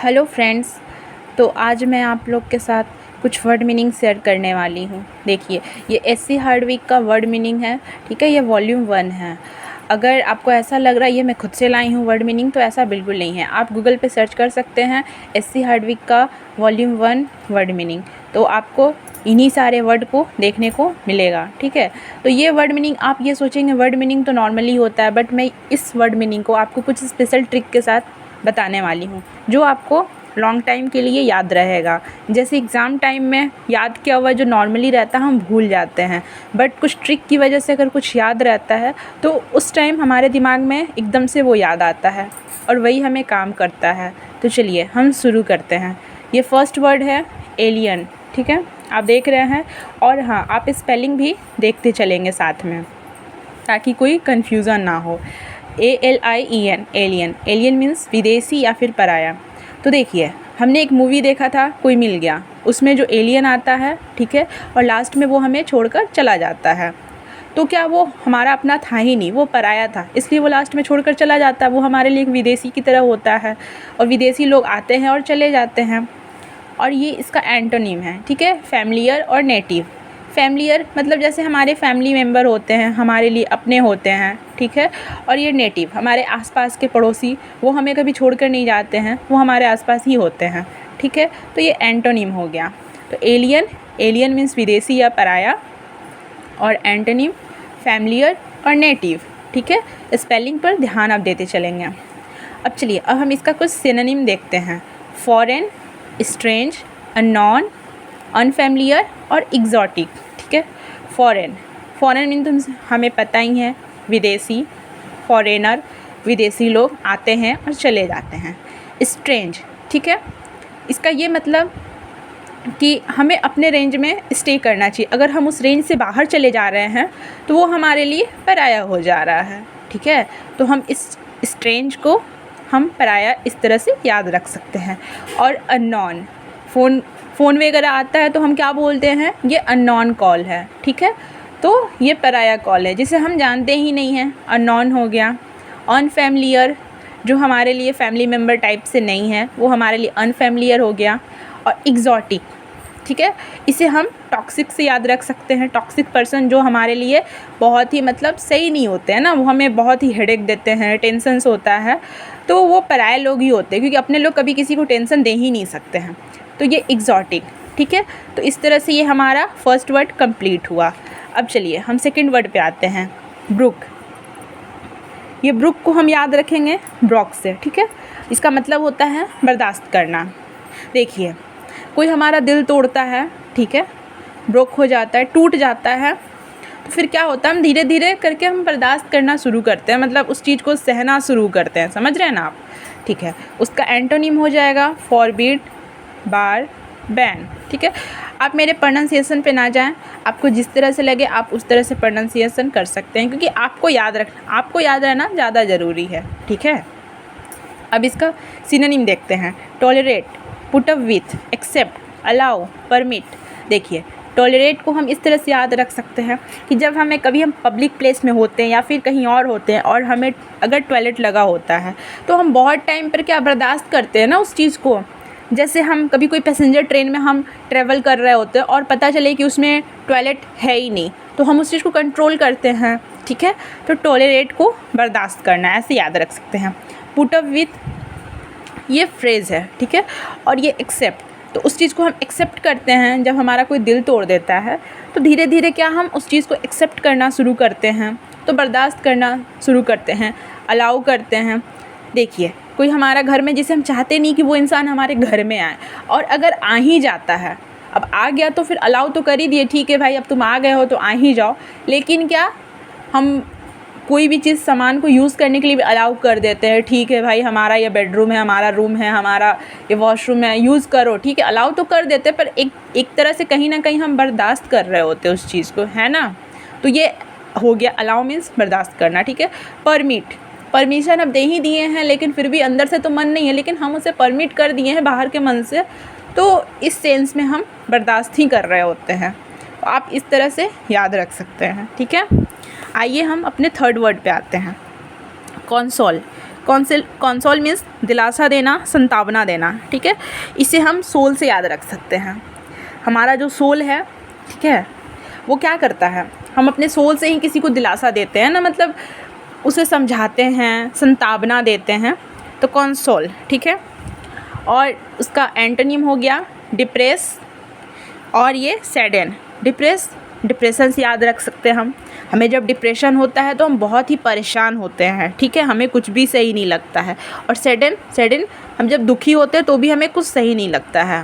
Hello friends. तो आज मैं आप लोग के साथ कुछ वर्ड मीनिंग शेयर करने वाली हूँ। देखिए, ये एससी हार्डविक का वर्ड मीनिंग है, ठीक है। ये वॉल्यूम 1 है। अगर आपको ऐसा लग रहा है ये मैं खुद से लाई हूँ वर्ड मीनिंग, तो ऐसा बिल्कुल नहीं है। आप गूगल पे सर्च कर सकते हैं एससी हार्डविक का वॉल्यूम 1 वर्ड मीनिंग, तो आपको इन्हीं सारे वर्ड को देखने को मिलेगा, ठीक है। तो ये वर्ड मीनिंग, आप ये सोचेंगे वर्ड मीनिंग तो नॉर्मली होता है, बट मैं इस वर्ड मीनिंग को आपको कुछ स्पेशल ट्रिक के साथ बताने वाली हूँ जो आपको लॉन्ग टाइम के लिए याद रहेगा। जैसे एग्ज़ाम टाइम में याद किया हुआ जो नॉर्मली रहता है हम भूल जाते हैं, बट कुछ ट्रिक की वजह से अगर कुछ याद रहता है तो उस टाइम हमारे दिमाग में एकदम से वो याद आता है और वही हमें काम करता है। तो चलिए हम शुरू करते हैं। ये फर्स्ट वर्ड है एलियन, ठीक है, आप देख रहे हैं। और हाँ, आप स्पेलिंग भी देखते चलेंगे साथ में ताकि कोई कन्फ्यूज़न ना हो। ALIEN, alien. एलियन मीन्स विदेशी या फिर पराया। तो देखिए, हमने एक मूवी देखा था कोई मिल गया, उसमें जो एलियन आता है, ठीक है, और लास्ट में वो हमें छोड़कर चला जाता है। तो क्या वो हमारा अपना था ही नहीं, वो पराया था, इसलिए वो लास्ट में छोड़कर चला जाता है। वो हमारे लिए एक विदेशी की तरह होता है और विदेशी लोग आते हैं और चले जाते हैं। और ये इसका एंटोनिम है, ठीक है, फैमिलियर और नेटिव। फैमिलियर मतलब जैसे हमारे फैमिली मेम्बर होते हैं, हमारे लिए अपने होते हैं, ठीक है। और ये नेटिव हमारे आसपास के पड़ोसी, वो हमें कभी छोड़कर नहीं जाते हैं, वो हमारे आसपास ही होते हैं, ठीक है। तो ये एंटोनिम हो गया। तो एलियन, एलियन मीन्स विदेशी या पराया, और एंटोनिम फैमिलियर और नेटिव, ठीक है। स्पेलिंग पर ध्यान आप देते चलेंगे। अब चलिए, अब हम इसका कुछ सिनोनिम देखते हैं। फॉरेन, स्ट्रेंज, अननोन, अनफैमिलियर और एग्जॉटिक, ठीक है। फॉरेन, फॉरेन मीन तो हमें पता ही है, विदेशी, फॉरेनर, विदेशी लोग आते हैं और चले जाते हैं। स्ट्रेंज, ठीक है, इसका ये मतलब कि हमें अपने रेंज में स्टे करना चाहिए। अगर हम उस रेंज से बाहर चले जा रहे हैं तो वो हमारे लिए पराया हो जा रहा है, ठीक है। तो हम इस स्ट्रेंज को हम पराया इस तरह से याद रख सकते हैं। और अननोन, फ़ोन वगैरह आता है तो हम क्या बोलते हैं, ये अननोन कॉल है, ठीक है। तो ये पराया कॉल है जिसे हम जानते ही नहीं हैं, अननोन हो गया। अनफैमिलियर, जो हमारे लिए फैमिली मेम्बर टाइप से नहीं है, वो हमारे लिए अनफैमिलियर हो गया। और एग्जॉटिक, ठीक है, इसे हम टॉक्सिक से याद रख सकते हैं। टॉक्सिक पर्सन जो हमारे लिए बहुत ही मतलब सही नहीं होते हैं ना, वो हमें बहुत ही हेडेक देते हैं, टेंशन्स होता है, तो वो पराये लोग ही होते हैं, क्योंकि अपने लोग कभी किसी को टेंशन दे ही नहीं सकते हैं। तो ये एग्जॉटिक, ठीक है। तो इस तरह से ये हमारा फर्स्ट वर्ड कंप्लीट हुआ। अब चलिए हम सेकंड वर्ड पे आते हैं, ब्रुक। ये ब्रुक को हम याद रखेंगे ब्रॉक से, ठीक है। इसका मतलब होता है बर्दाश्त करना। देखिए, कोई हमारा दिल तोड़ता है, ठीक है, ब्रोक हो जाता है, टूट जाता है, तो फिर क्या होता है, हम धीरे धीरे करके हम बर्दाश्त करना शुरू करते हैं, मतलब उस चीज़ को सहना शुरू करते हैं, समझ रहे हैं ना आप, ठीक है। उसका एंटोनिम हो जाएगा फॉरबिड, बार, बैन, ठीक है। आप मेरे प्रोनाउंसिएशन पे ना जाएं, आपको जिस तरह से लगे आप उस तरह से प्रोनाउंसिएशन कर सकते हैं, क्योंकि आपको याद रहना ज़्यादा ज़रूरी है, ठीक है। अब इसका सिनोनिम देखते हैं। Tolerate, put up with, accept, allow, permit. देखिए, टॉलरेट को हम इस तरह से याद रख सकते हैं कि जब हम पब्लिक प्लेस में होते हैं या फिर कहीं और होते हैं और हमें अगर टॉयलेट लगा होता है तो हम बहुत टाइम पर क्या बर्दाश्त करते हैं ना उस चीज़ को। जैसे हम कभी कोई पैसेंजर ट्रेन में हम ट्रैवल कर रहे होते हैं और पता चले कि उसमें टॉयलेट है ही नहीं, तो हम उस चीज़ को कंट्रोल करते हैं, ठीक है। तो टॉलरेट को बर्दाश्त करना, ऐसे याद रख सकते हैं। पुट अप विथ, ये फ्रेज़ है, ठीक है। और ये एक्सेप्ट, तो उस चीज़ को हम एक्सेप्ट करते हैं। जब हमारा कोई दिल तोड़ देता है तो धीरे धीरे क्या हम उस चीज़ को एक्सेप्ट करना शुरू करते हैं, तो बर्दाश्त करना शुरू करते हैं, अलाउ करते हैं। देखिए, कोई हमारा घर में जिसे हम चाहते नहीं कि वो इंसान हमारे घर में आए, और अगर आ ही जाता है, अब आ गया तो फिर अलाउ तो कर ही दिए, ठीक है भाई अब तुम आ गए हो तो आ ही जाओ, लेकिन क्या हम कोई भी चीज़ सामान को यूज़ करने के लिए भी अलाउ कर देते हैं, ठीक है भाई हमारा ये बेडरूम है, हमारा रूम है, हमारा ये वॉशरूम है, यूज़ करो, ठीक है, अलाउ तो कर देते हैं, पर एक तरह से कहीं ना कहीं हम बर्दाश्त कर रहे होते हैं उस चीज़ को, है ना। तो ये हो गया, अलाउ मीन्स बर्दाश्त करना, ठीक है। परमिट, परमिशन अब दे ही दिए हैं लेकिन फिर भी अंदर से तो मन नहीं है, लेकिन हम उसे परमिट कर दिए हैं बाहर के मन से, तो इस सेंस में हम बर्दाश्त ही कर रहे होते हैं। तो आप इस तरह से याद रख सकते हैं, ठीक है। आइए हम अपने थर्ड वर्ड पे आते हैं, कंसोल। कंसोल मीन्स दिलासा देना, संतावना देना, ठीक है। इसे हम सोल से याद रख सकते हैं। हमारा जो सोल है, ठीक है, वो क्या करता है, हम अपने सोल से ही किसी को दिलासा देते हैं ना, मतलब उसे समझाते हैं, संतावना देते हैं, तो कंसोल, ठीक है। और उसका एंटोनिम हो गया डिप्रेस, और ये सैडन। डिप्रेशन से याद रख सकते हैं हम। हमें जब डिप्रेशन होता है तो हम बहुत ही परेशान होते हैं, ठीक है, हमें कुछ भी सही नहीं लगता है। और सैडन हम जब दुखी होते हैं तो भी हमें कुछ सही नहीं लगता है।